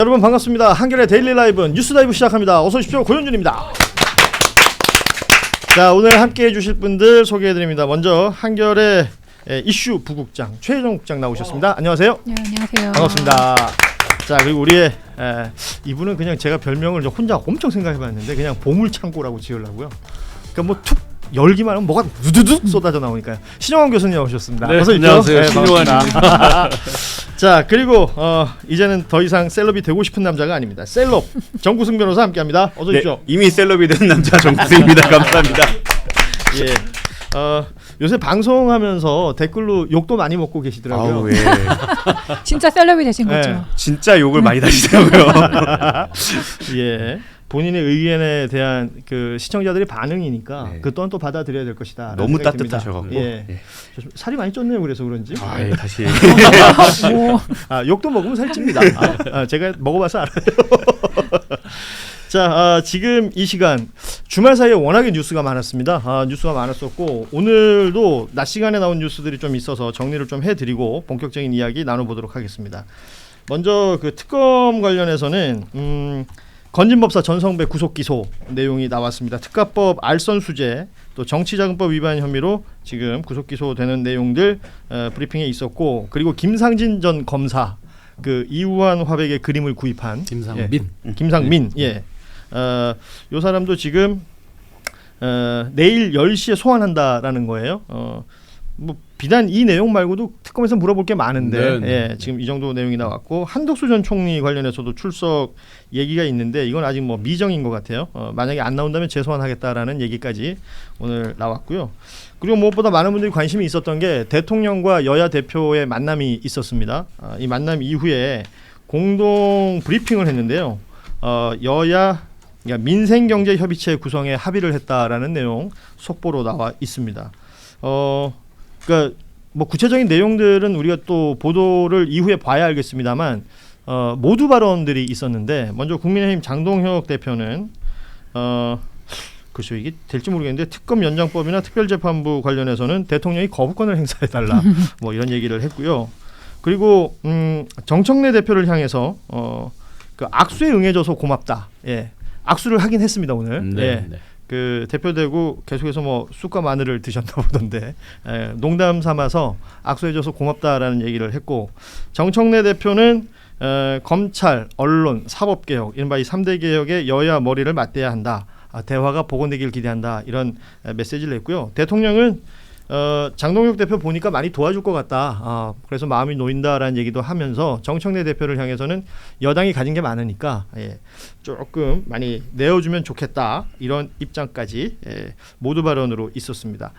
여러분 반갑습니다. 한겨레 데일리 라이브 뉴스 다이브 시작합니다. 어서 오십시오. 고현준입니다. 자, 오늘 함께해 주실 분들 소개해드립니다. 먼저 한겨레 이슈 부국장 최혜정 국장 나오셨습니다. 안녕하세요. 네, 안녕하세요. 반갑습니다. 자, 그리고 우리의 이분은 그냥 제가 별명을 혼자 엄청 생각해봤는데 그냥 보물창고라고 지으려고요. 그러니까 뭐 툭 열기만 하면 뭐가 두두둑 쏟아져 나오니까요. 신영환 교수님 나오셨습니다. 네, 어서 안녕하세요. 네, 신영환입니다. 자, 그리고 이제는 더 이상 셀럽이 되고 싶은 남자가 아닙니다. 셀럽 정구승 변호사 함께합니다. 어서 오십시오. 네, 이미 셀럽이 된 남자 정구승입니다. 감사합니다. 예. 요새 방송하면서 댓글로 욕도 많이 먹고 계시더라고요. 아우, 예. 진짜 셀럽이 되신 네. 거죠. 진짜 욕을 많이 다시더라고요. 예. 본인의 의견에 대한 그 시청자들의 반응이니까 네. 그 또한 또 받아들여야 될 것이다. 너무 따뜻하셔갖고. 예. 예. 살이 많이 쪘네요. 그래서 그런지. 아, 예, 다시. 뭐, 욕도 먹으면 살찝니다. 제가 먹어봐서 알아요. 자, 지금 이 시간 주말 사이에 워낙에 뉴스가 많았습니다. 뉴스가 많았었고 오늘도 낮 시간에 나온 뉴스들이 좀 있어서 정리를 좀 해드리고 본격적인 이야기 나눠보도록 하겠습니다. 먼저 그 특검 관련해서는 건진법사 전성배 구속 기소 내용이 나왔습니다. 특가법 알선 수재 또 정치자금법 위반 혐의로 지금 구속 기소되는 내용들 브리핑에 있었고, 그리고 김상진 전 검사 그 이우한 화백의 그림을 구입한 김상민 요 사람도 지금 내일 10시에 소환한다라는 거예요. 뭐 비단 이 내용 말고도 특검에서 물어볼 게 많은데 예, 지금 이 정도 내용이 나왔고, 한덕수 전 총리 관련해서도 출석 얘기가 있는데 이건 아직 뭐 미정인 것 같아요. 만약에 안 나온다면 재소환하겠다라는 얘기까지 오늘 나왔고요. 그리고 무엇보다 많은 분들이 관심이 있었던 게 대통령과 여야 대표의 만남이 있었습니다. 이 만남 이후에 공동 브리핑을 했는데요. 여야 그러니까 민생경제협의체 구성에 합의를 했다라는 내용 속보로 나와 있습니다. 그러니까 뭐 구체적인 내용들은 우리가 또 보도를 이후에 봐야 알겠습니다만 모두 발언들이 있었는데, 먼저 국민의힘 장동혁 대표는 글쎄요, 이게 될지 모르겠는데 특검 연장법이나 특별재판부 관련해서는 대통령이 거부권을 행사해달라 뭐 이런 얘기를 했고요. 그리고 정청래 대표를 향해서 그 악수에 응해줘서 고맙다. 예, 악수를 하긴 했습니다 오늘. 네, 예. 네. 그 대표되고 계속해서 뭐 쑥과 마늘을 드셨나 보던데 농담 삼아서 악수해줘서 고맙다라는 얘기를 했고, 정청래 대표는 검찰, 언론, 사법개혁 이른바 이 3대 개혁에 여야 머리를 맞대야 한다. 대화가 복원되길 기대한다. 이런 메시지를 냈고요. 대통령은 장동혁 대표 보니까 많이 도와줄 것 같다. 그래서 마음이 놓인다라는 얘기도 하면서 정청래 대표를 향해서는 여당이 가진 게 많으니까 조금 많이 내어주면 좋겠다. 이런 입장까지 모두 발언으로 있었습니다.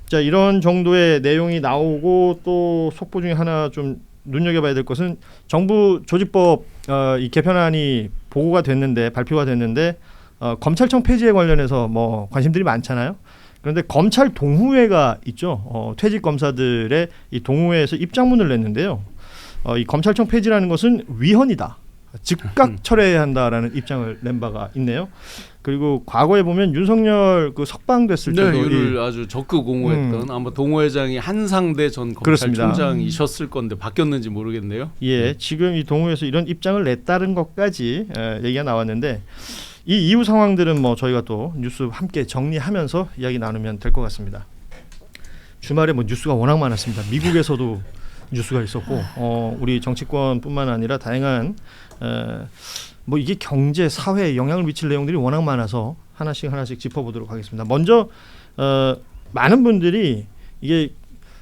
자, 이런 정도의 내용이 나오고, 또 속보 중에 하나 좀 눈여겨봐야 될 것은 정부 조직법 이 개편안이 보고가 됐는데, 발표가 됐는데 검찰청 폐지에 관련해서 뭐 관심들이 많잖아요. 그런데 검찰 동호회가 있죠. 퇴직 검사들의 이 동호회에서 입장문을 냈는데요. 이 검찰청 폐지라는 것은 위헌이다. 즉각 철회해야 한다라는 입장을 낸 바가 있네요. 그리고 과거에 보면 윤석열 그 석방됐을 때도 이를 아주 적극 옹호했던 아마 동호회장이 한상대 전 검찰총장이셨을 건데 바뀌었는지 모르겠네요. 예, 지금 이 동호회에서 이런 입장을 냈다는 것까지 얘기가 나왔는데, 이 이후 상황들은 뭐 저희가 또 뉴스 함께 정리하면서 이야기 나누면 될 것 같습니다. 주말에 뭐 뉴스가 워낙 많았습니다. 미국에서도 뉴스가 있었고, 우리 정치권뿐만 아니라 다양한 뭐 이게 경제, 사회에 영향을 미칠 내용들이 워낙 많아서 하나씩 짚어보도록 하겠습니다. 먼저 많은 분들이 이게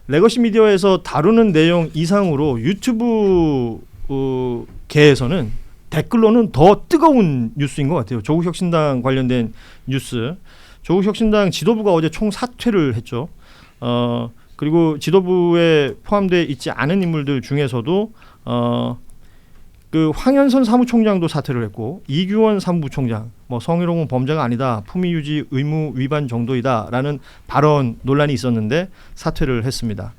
레거시 미디어에서 다루는 내용 이상으로 유튜브 계에서는 댓글로는 더 뜨거운 뉴스인 것 같아요. 조국혁신당 관련된 뉴스. 조국혁신당 지도부가 어제 총사퇴를 했죠. 그리고 지도부에 포함되어 있지 않은 인물들 중에서도 그 황현선 사무총장도 사퇴를 했고, 이규원 사무부총장 뭐 성희롱은 범죄가 아니다, 품위유지 의무 위반 정도이다라는 발언 논란이 있었는데 사퇴를 했습니다.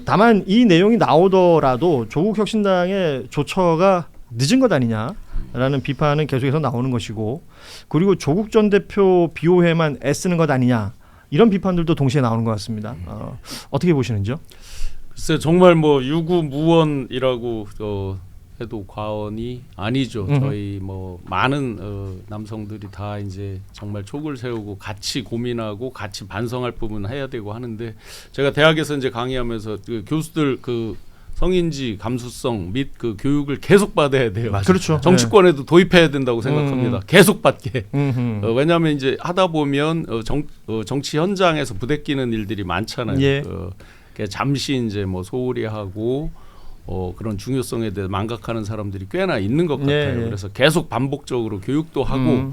다만 이 내용이 나오더라도 조국혁신당의 조처가 늦은 것 아니냐라는 비판은 계속해서 나오는 것이고, 그리고 조국 전 대표 비호회만 애쓰는 것 아니냐, 이런 비판들도 동시에 나오는 것 같습니다. 어떻게 보시는지요? 글쎄 정말 뭐 유구무원이라고 해도 과언이 아니죠. 저희 뭐 많은 남성들이 다 이제 정말 촉을 세우고 같이 고민하고 같이 반성할 부분 해야 되고 하는데 제가 대학에서 이제 강의하면서 그 교수들 그 성인지 감수성 및 그 교육을 계속 받아야 돼요. 맞아요. 그렇죠. 정치권에도 도입해야 된다고 생각합니다. 계속 받게. 왜냐하면 이제 하다 보면 정치 현장에서 부대끼는 일들이 많잖아요. 예. 잠시 이제 뭐 소홀히 하고 그런 중요성에 대해 망각하는 사람들이 꽤나 있는 것 같아요. 예. 그래서 계속 반복적으로 교육도 하고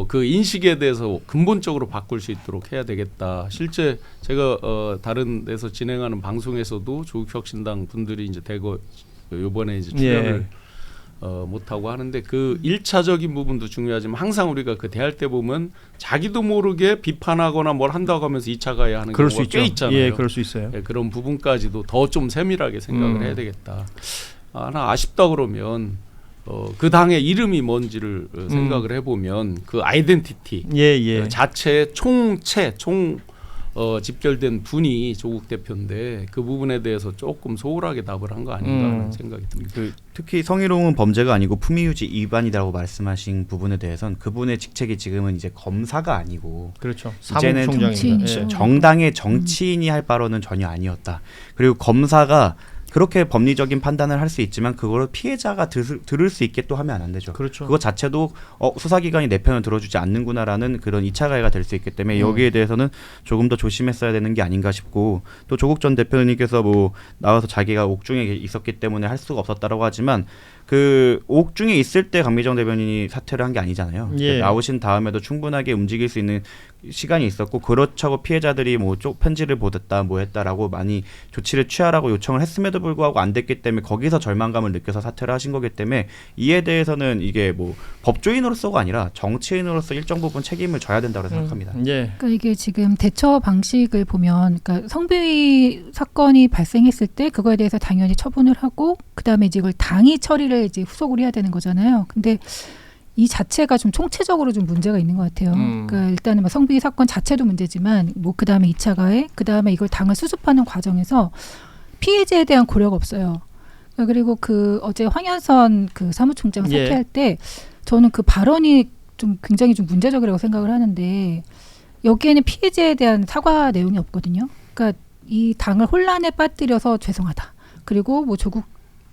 그 인식에 대해서 근본적으로 바꿀 수 있도록 해야 되겠다. 실제 제가 다른 데서 진행하는 방송에서도 조국혁신당 분들이 이제 대거 이번에 이제 출연을 못하고 하는데 그 1차적인 부분도 중요하지만 항상 우리가 그 대할 때 보면 자기도 모르게 비판하거나 뭘 한다고 하면서 2차 가야 하는 그럴 수 경우가 있죠. 꽤 있잖아요. 예, 그럴 수 있어요. 예, 그런 부분까지도 더 좀 세밀하게 생각을 해야 되겠다. 하나 아쉽다 그러면 그 당의 이름이 뭔지를 생각을 해보면 그 아이덴티티 예. 자체의 집결된 분이 조국 대표인데 그 부분에 대해서 조금 소홀하게 답을 한 거 아닌가 하는 생각이 듭니다. 특히 성희롱은 범죄가 아니고 품위유지 위반이라고 말씀하신 부분에 대해서는 그분의 직책이 지금은 이제 검사가 아니고 그렇죠. 이제는 사무총장입니다. 정치인이죠. 정당의 정치인이 할 발언은 전혀 아니었다. 그리고 검사가 그렇게 법리적인 판단을 할 수 있지만 그걸 피해자가 들을 수 있게 또 하면 안 되죠. 그렇죠. 그것 자체도 수사기관이 내 편을 들어주지 않는구나라는 그런 2차 가해가 될 수 있기 때문에 여기에 대해서는 조금 더 조심했어야 되는 게 아닌가 싶고 또 조국 전 대표님께서 뭐 나와서 자기가 옥중에 있었기 때문에 할 수가 없었다라고 하지만 그 옥중에 있을 때 강미정 대변인이 사퇴를 한 게 아니잖아요. 예. 나오신 다음에도 충분하게 움직일 수 있는 시간이 있었고 그렇다고 피해자들이 뭐 편지를 보냈다 뭐 했다라고 많이 조치를 취하라고 요청을 했음에도 불구하고 안 됐기 때문에 거기서 절망감을 느껴서 사퇴를 하신 거기 때문에 이에 대해서는 이게 뭐 법조인으로서가 아니라 정치인으로서 일정 부분 책임을 져야 된다고 생각합니다. 예. 그러니까 이게 지금 대처 방식을 보면, 그러니까 성비위 사건이 발생했을 때 그거에 대해서 당연히 처분을 하고 그다음에 이제 이걸 당이 처리를 이제 후속으로 해야 되는 거잖아요. 근데 이 자체가 좀 총체적으로 좀 문제가 있는 것 같아요. 그러니까 일단은 뭐 성비위 사건 자체도 문제지만 뭐 그다음에 2차 가해, 그다음에 이걸 당을 수습하는 과정에서 피해자에 대한 고려가 없어요. 그리고 그 어제 황현선 그 사무총장 사퇴할 때 저는 그 발언이 좀 굉장히 좀 문제적이라고 생각을 하는데 여기에는 피해자에 대한 사과 내용이 없거든요. 그러니까 이 당을 혼란에 빠뜨려서 죄송하다. 그리고 뭐 조국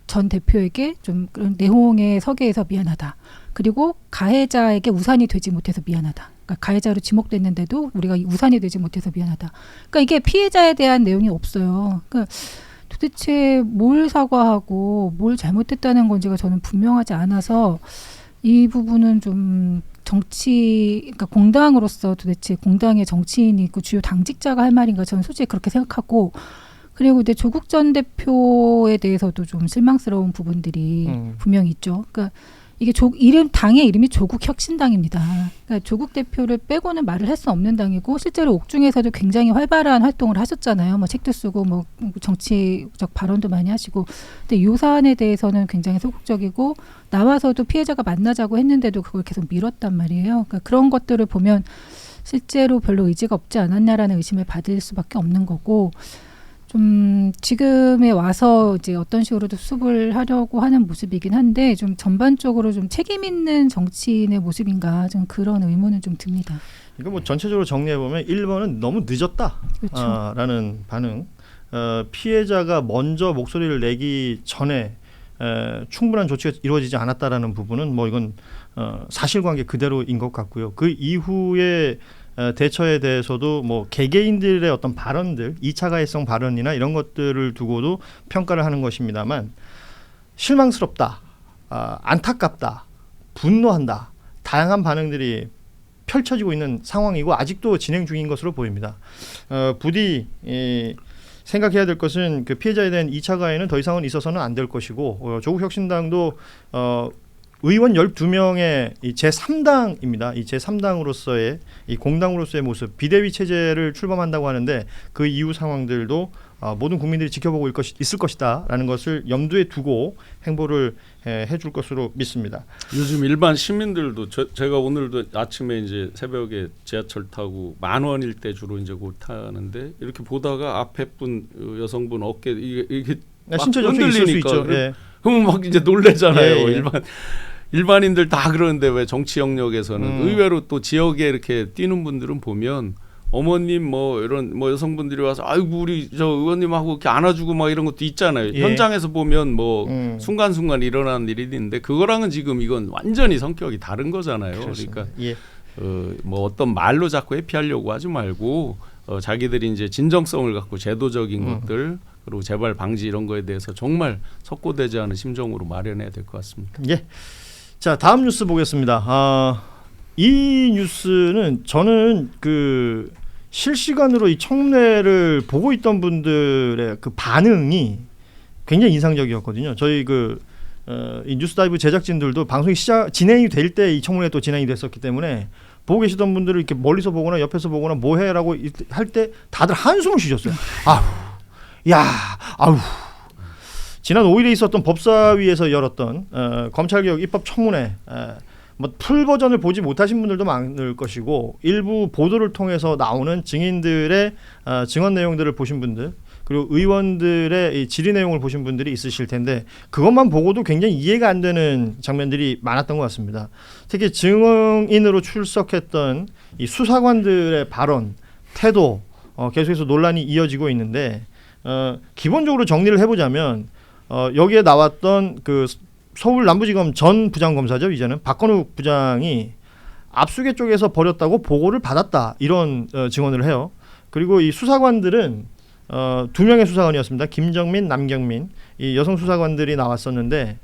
전 대표에게 좀 그런 내홍의 서게에서 미안하다. 그리고 가해자에게 우산이 되지 못해서 미안하다. 그러니까 가해자로 지목됐는데도 우리가 우산이 되지 못해서 미안하다. 그러니까 이게 피해자에 대한 내용이 없어요. 그러니까 도대체 뭘 사과하고 뭘 잘못했다는 건지가 저는 분명하지 않아서 이 부분은 좀 그러니까 공당으로서 도대체 공당의 정치인이 있고 주요 당직자가 할 말인가 저는 솔직히 그렇게 생각하고 그리고 근데 조국 전 대표에 대해서도 좀 실망스러운 부분들이 분명히 있죠. 그러니까 이게 당의 이름이 조국혁신당입니다. 그러니까 조국 대표를 빼고는 말을 할 수 없는 당이고 실제로 옥중에서도 굉장히 활발한 활동을 하셨잖아요. 뭐 책도 쓰고 뭐 정치적 발언도 많이 하시고. 근데 이 사안에 대해서는 굉장히 소극적이고 나와서도 피해자가 만나자고 했는데도 그걸 계속 미뤘단 말이에요. 그러니까 그런 것들을 보면 실제로 별로 의지가 없지 않았냐라는 의심을 받을 수밖에 없는 거고. 좀 지금에 와서 이제 어떤 식으로도 수습을 하려고 하는 모습이긴 한데 좀 전반적으로 좀 책임 있는 정치인의 모습인가 좀 그런 의문은 좀 듭니다. 이거 뭐 전체적으로 정리해 보면 1번은 너무 늦었다. 그렇죠. 라는 반응. 피해자가 먼저 목소리를 내기 전에 충분한 조치가 이루어지지 않았다라는 부분은 뭐 이건 사실관계 그대로인 것 같고요. 그 이후에 대처에 대해서도 뭐 개개인들의 어떤 발언들, 2차 가해성 발언이나 이런 것들을 두고도 평가를 하는 것입니다만 실망스럽다, 안타깝다, 분노한다, 다양한 반응들이 펼쳐지고 있는 상황이고 아직도 진행 중인 것으로 보입니다. 부디 생각해야 될 것은 그 피해자에 대한 2차 가해는 더 이상은 있어서는 안 될 것이고 조국혁신당도 의원 12명의 이 제3당입니다. 이 제3당으로서의 이 공당으로서의 모습, 비대위 체제를 출범한다고 하는데 그 이후 상황들도 모든 국민들이 지켜보고 있을 것이다라는 것을 염두에 두고 행보를 해줄 것으로 믿습니다. 요즘 일반 시민들도 제가 오늘도 아침에 이제 새벽에 지하철 타고 10,000원일 때 주로 이제 곧 타는데 이렇게 보다가 앞에 분 여성분 어깨 이게 신체 접촉이 있을 수 있죠. 그러면 막 이제 놀래잖아요. 예, 예. 일반인들 다 그러는데 왜 정치 영역에서는 의외로 또 지역에 이렇게 뛰는 분들은 보면 어머님 뭐 이런 뭐 여성분들이 와서 아이고 우리 저 의원님하고 이렇게 안아주고 막 이런 것도 있잖아요. 예. 현장에서 보면 뭐 순간순간 일어나는 일이 있는데 그거랑은 지금 이건 완전히 성격이 다른 거잖아요. 그렇습니다. 그러니까 예. 뭐 어떤 말로 자꾸 회피하려고 하지 말고 자기들이 이제 진정성을 갖고 제도적인 것들 그리고 재발 방지 이런 거에 대해서 정말 석고되지 않은 심정으로 마련해야 될 것 같습니다. 예. 자, 다음 뉴스 보겠습니다. 이 뉴스는 저는 그 실시간으로 이 청문회를 보고 있던 분들의 그 반응이 굉장히 인상적이었거든요. 저희 이 뉴스다이브 제작진들도 방송이 진행이 될 때 이 청문회 또 진행이 됐었기 때문에 보고 계시던 분들을 이렇게 멀리서 보거나 옆에서 보거나 뭐해라고 할 때 다들 한숨을 쉬셨어요. 아우. 지난 5일에 있었던 법사위에서 열었던 검찰개혁 입법 청문회 뭐 풀 버전을 보지 못하신 분들도 많을 것이고 일부 보도를 통해서 나오는 증인들의 증언 내용들을 보신 분들 그리고 의원들의 이 질의 내용을 보신 분들이 있으실 텐데 그것만 보고도 굉장히 이해가 안 되는 장면들이 많았던 것 같습니다. 특히 증인으로 출석했던 이 수사관들의 발언, 태도 계속해서 논란이 이어지고 있는데 기본적으로 정리를 해보자면 여기에 나왔던 그 서울 남부지검 전 부장검사죠. 이제는 박건욱 부장이 압수계 쪽에서 벌였다고 보고를 받았다 이런 증언을 해요. 그리고 이 수사관들은 두 명의 수사관이었습니다. 김정민, 남경민 이 여성 수사관들이 나왔었는데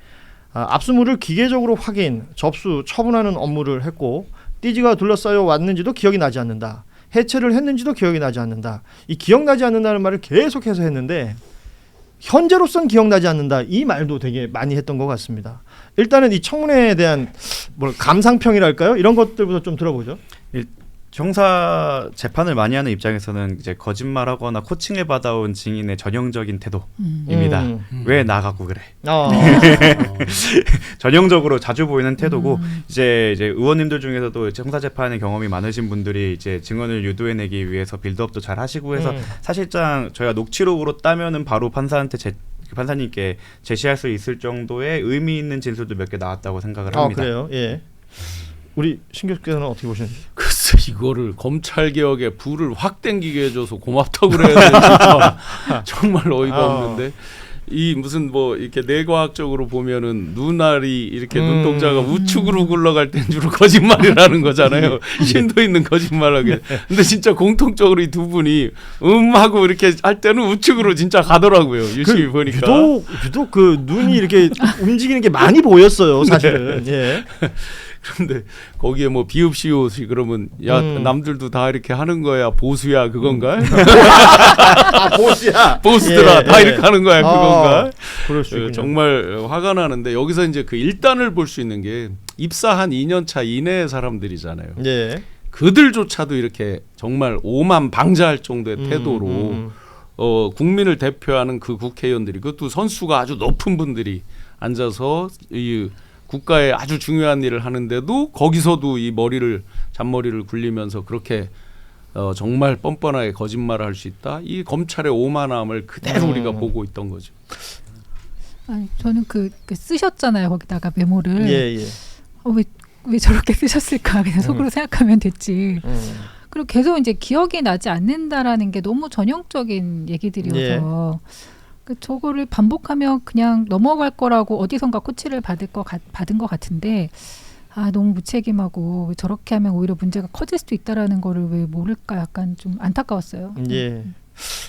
압수물을 기계적으로 확인, 접수, 처분하는 업무를 했고 띠지가 둘러싸여 왔는지도 기억이 나지 않는다. 해체를 했는지도 기억이 나지 않는다. 이 기억나지 않는다는 말을 계속해서 했는데 현재로선 기억나지 않는다. 이 말도 되게 많이 했던 것 같습니다. 일단은 이 청문회에 대한 감상평이랄까요? 이런 것들부터 좀 들어보죠. 형사 재판을 많이 하는 입장에서는 이제 거짓말하거나 코칭을 받아온 증인의 전형적인 태도입니다. 왜 나가고 그래? 전형적으로 자주 보이는 태도고 이제 의원님들 중에서도 형사 재판의 경험이 많으신 분들이 이제 증언을 유도해내기 위해서 빌드업도 잘 하시고 해서 사실상 저희가 녹취록으로 따면은 바로 판사님께 제시할 수 있을 정도의 의미 있는 진술도 몇 개 나왔다고 생각을 합니다. 그래요? 예. 우리 신 교수께서는 어떻게 보시는지? 글쎄 이거를 검찰 개혁에 불을 확 땡기게 해줘서 고맙다고 그래야 되지 진짜 정말 어이가 없는데 이 무슨 뭐 이렇게 뇌과학적으로 보면은 눈알이 이렇게 눈동자가 우측으로 굴러갈 땐 주로 거짓말이라는 거잖아요. 심도 있는 거짓말하게. 근데 진짜 공통적으로 이 두 분이 하고 이렇게 할 때는 우측으로 진짜 가더라고요. 유심히 보니까. 유독 그 눈이 이렇게 움직이는 게 많이 보였어요, 사실은. 네. 예. 그런데 거기에 뭐 비읍시옷이 그러면 야 남들도 다 이렇게 하는 거야 보수야 그건가? 보수야. 보수들아 다 이렇게 하는 거야 그건가? 그럴 수 있군요. 정말 화가 나는데 여기서 이제 그 일단을 볼 수 있는 게 입사한 2년 차 이내의 사람들이잖아요. 예. 그들조차도 이렇게 정말 오만 방자할 정도의 태도로 국민을 대표하는 그 국회의원들이 그것도 선수가 아주 높은 분들이 앉아서 이 국가의 아주 중요한 일을 하는데도 거기서도 이 잔머리를 굴리면서 그렇게 정말 뻔뻔하게 거짓말을 할 수 있다. 이 검찰의 오만함을 그대로 우리가 보고 있던 거죠. 아니, 저는 그 쓰셨잖아요. 거기다가 메모를. 예. 왜 저렇게 쓰셨을까 그냥 속으로 생각하면 됐지. 그리고 계속 이제 기억이 나지 않는다라는 게 너무 전형적인 얘기들이어서 저거를 반복하면 그냥 넘어갈 거라고 어디선가 코치를 받은 것 같은데 너무 무책임하고 저렇게 하면 오히려 문제가 커질 수도 있다라는 거를 왜 모를까 약간 좀 안타까웠어요. 예.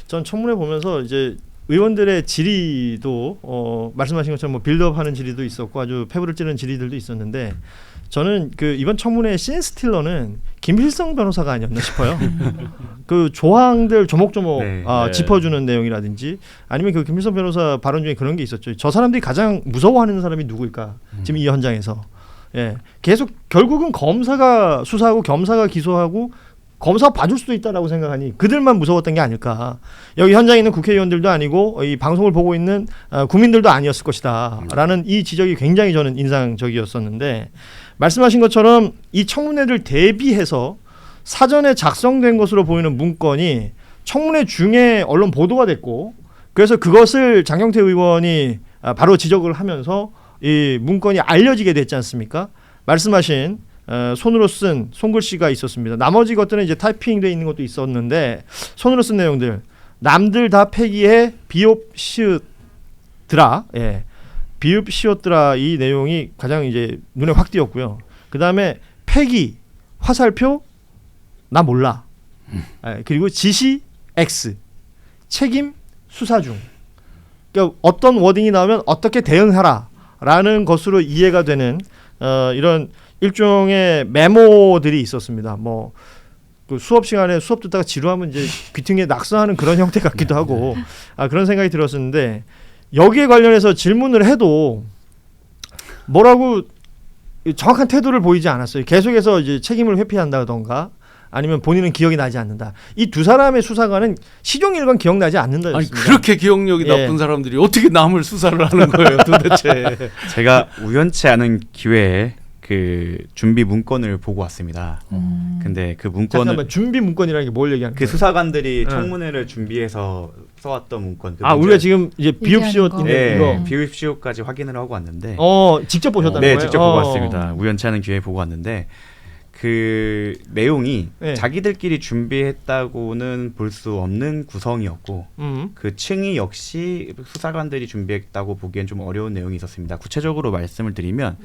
전 청문회 보면서 이제 의원들의 질의도 말씀하신 것처럼 뭐 빌드업하는 질의도 있었고 아주 패부를 찌르는 질의들도 있었는데 저는 그 이번 청문회의 씬스틸러는 김필성 변호사가 아니었나 싶어요. 그 조항들 조목조목 짚어주는 내용이라든지 아니면 그 김필성 변호사 발언 중에 그런 게 있었죠. 저 사람들이 가장 무서워하는 사람이 누구일까? 지금 이 현장에서. 예. 계속 결국은 검사가 수사하고 검사가 기소하고 검사 봐줄 수도 있다라고 생각하니 그들만 무서웠던 게 아닐까. 여기 현장에 있는 국회의원들도 아니고 이 방송을 보고 있는 국민들도 아니었을 것이다 라는 이 지적이 굉장히 저는 인상적이었었는데 말씀하신 것처럼 이 청문회를 대비해서 사전에 작성된 것으로 보이는 문건이 청문회 중에 언론 보도가 됐고 그래서 그것을 장경태 의원이 바로 지적을 하면서 이 문건이 알려지게 됐지 않습니까? 말씀하신 손으로 쓴 손글씨가 있었습니다. 나머지 것들은 이제 타이핑되어 있는 것도 있었는데 손으로 쓴 내용들 남들 다 폐기해 비옵 시읒드라 비읍 시옷드라 이 내용이 가장 이제 눈에 확 띄었고요. 그 다음에 폐기 화살표 나 몰라 그리고 지시 X 책임 수사 중. 그러니까 어떤 워딩이 나오면 어떻게 대응하라라는 것으로 이해가 되는 이런 일종의 메모들이 있었습니다. 뭐 그 수업 시간에 수업 듣다가 지루하면 이제 귀퉁이에 낙서하는 그런 형태 같기도 하고 그런 생각이 들었었는데 여기에 관련해서 질문을 해도 뭐라고 정확한 태도를 보이지 않았어요. 계속해서 이제 책임을 회피한다던가 아니면 본인은 기억이 나지 않는다. 이 두 사람의 수사관은 시종일관 기억나지 않는다였습니다. 아니 그렇게 기억력이 나쁜 사람들이 어떻게 남을 수사를 하는 거예요, 도대체? 제가 우연치 않은 기회에 그 준비 문건을 보고 왔습니다. 근데 그 문건을 잠깐만 준비 문건이라는 게 뭘 얘기하는 그 거예요? 수사관들이 청문회를 준비해서 써왔던 문건. 우리가 지금 이제 비읍 시옷 거. 있는 이거 비읍 시옷까지 확인을 하고 왔는데. 직접 보셨다는 네, 거예요? 직접 보고 왔습니다. 우연치 않은 기회에 보고 왔는데 그 내용이 자기들끼리 준비했다고는 볼 수 없는 구성이었고 그 층이 역시 수사관들이 준비했다고 보기엔 좀 어려운 내용이 있었습니다. 구체적으로 말씀을 드리면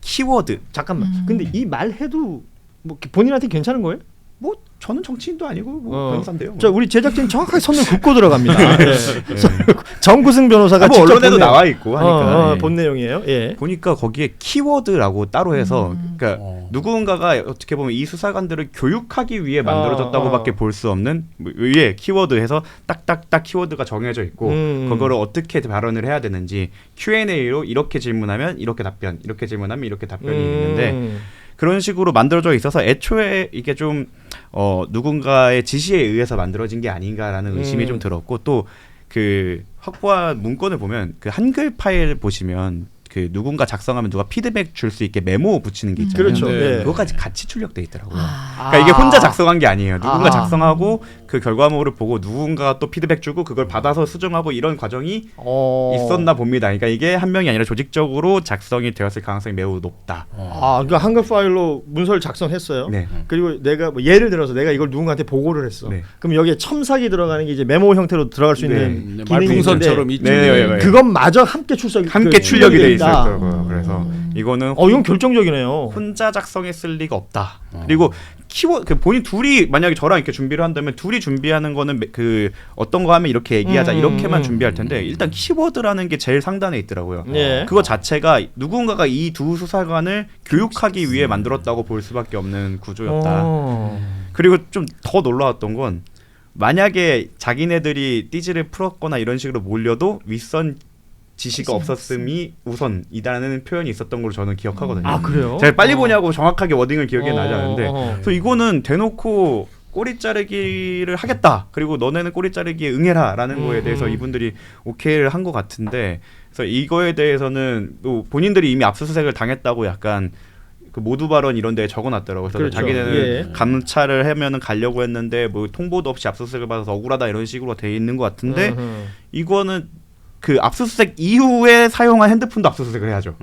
키워드. 잠깐만. 근데 이 말 해도 뭐 본인한테 괜찮은 거예요? 뭐 저는 정치인도 아니고 뭐 변호사인데요. 자, 우리 제작진 정확하게 선을 긋고 들어갑니다. 정구승 변호사가 뭐 직접 언론에도 나와 있고 하니까 본 내용이에요. 보니까 거기에 키워드라고 따로 해서 그러니까 누군가가 어떻게 보면 이 수사관들을 교육하기 위해 만들어졌다고밖에 볼 수 없는 위에 키워드해서 딱딱딱 키워드가 정해져 있고 그거를 어떻게 발언을 해야 되는지 Q&A로 이렇게 질문하면 이렇게 답변, 이렇게 질문하면 이렇게 답변이 있는데. 그런 식으로 만들어져 있어서 애초에 이게 좀 누군가의 지시에 의해서 만들어진 게 아닌가라는 의심이 좀 들었고 또 그 확보한 문건을 보면 그 한글 파일 보시면 그 누군가 작성하면 누가 피드백 줄 수 있게 메모 붙이는 게 있잖아요. 그렇죠. 그거까지 같이 출력돼 있더라고요. 그러니까 이게 혼자 작성한 게 아니에요. 누군가 작성하고 그 결과물을 보고 누군가 또 피드백 주고 그걸 받아서 수정하고 이런 과정이 있었나 봅니다. 그러니까 이게 한 명이 아니라 조직적으로 작성이 되었을 가능성이 매우 높다. 그러니까 한글 파일로 문서를 작성했어요. 네. 그리고 내가 뭐 예를 들어서 내가 이걸 누군가한테 보고를 했어. 그럼 여기에 첨삭이 들어가는 게 이제 메모 형태로 들어갈 수 있는 말풍선처럼 있죠. 그것마저 함께 출력이 돼 있었더라고요. 그래서 이거는 이건 결정적이네요. 혼자 작성했을 리가 없다. 그리고 키워드 본인 둘이 만약에 저랑 이렇게 준비를 한다면 둘이 준비하는 거는 그 어떤 거 하면 이렇게 얘기하자 이렇게만 준비할 텐데 일단 키워드라는 게 제일 상단에 있더라고요. 그거 자체가 누군가가 이 두 수사관을 교육하기 위해 만들었다고 볼 수밖에 없는 구조였다. 그리고 좀 더 놀라웠던 건 만약에 자기네들이 띠지를 풀었거나 이런 식으로 몰려도 윗선 지시가 없었음이 우선이라는 표현이 있었던 걸로 저는 기억하거든요. 그래요? 제가 빨리 보냐고 정확하게 워딩을 기억이 나지 않는데 그래서 이거는 대놓고 꼬리 자르기를 하겠다. 그리고 너네는 꼬리 자르기에 응해라라는 거에 대해서 이분들이 오케이를 한 것 같은데 그래서 이거에 대해서는 또 본인들이 이미 압수수색을 당했다고 약간 그 모두 발언 이런 데에 적어놨더라고요. 그래서 그렇죠. 자기네는 감찰을 하면은 가려고 했는데 뭐 통보도 없이 압수수색을 받아서 억울하다 이런 식으로 돼 있는 것 같은데 이거는 그 압수수색 이후에 사용한 핸드폰도 압수수색을 해야죠.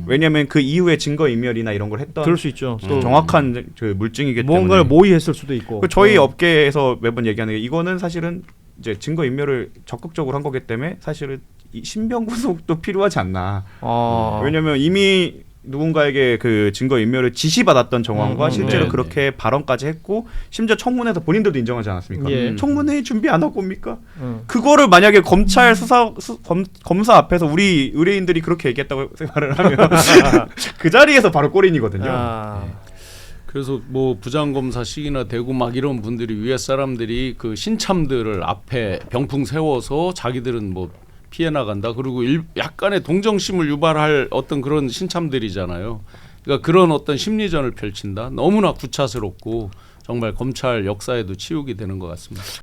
왜냐하면 그 이후에 증거인멸이나 이런 걸 했던 그럴 수 있죠. 또 정확한 그 물증이기 때문에 뭔가를 모의했을 수도 있고. 저희 업계에서 매번 얘기하는 게 이거는 사실은 이제 증거인멸을 적극적으로 한 거기 때문에 사실은 이 신병 구속도 필요하지 않나. 왜냐하면 이미 누군가에게 그 증거인멸을 지시받았던 정황과 실제로 그렇게 발언까지 했고 심지어 청문회에서 본인들도 인정하지 않았습니까? 청문회 준비 안 하고 옵니까? 그거를 만약에 검찰 검사 앞에서 우리 의뢰인들이 그렇게 얘기했다고 말을 하면 그 자리에서 바로 꼬린이거든요. 그래서 뭐 부장검사식이나 되고 막 이런 분들이 위에 사람들이 그 신참들을 앞에 병풍 세워서 자기들은 뭐 피해 나간다. 그리고 약간의 동정심을 유발할 어떤 그런 신참들이잖아요. 그러니까 그런 어떤 심리전을 펼친다. 너무나 구차스럽고 정말 검찰 역사에도 치욕이 되는 것 같습니다.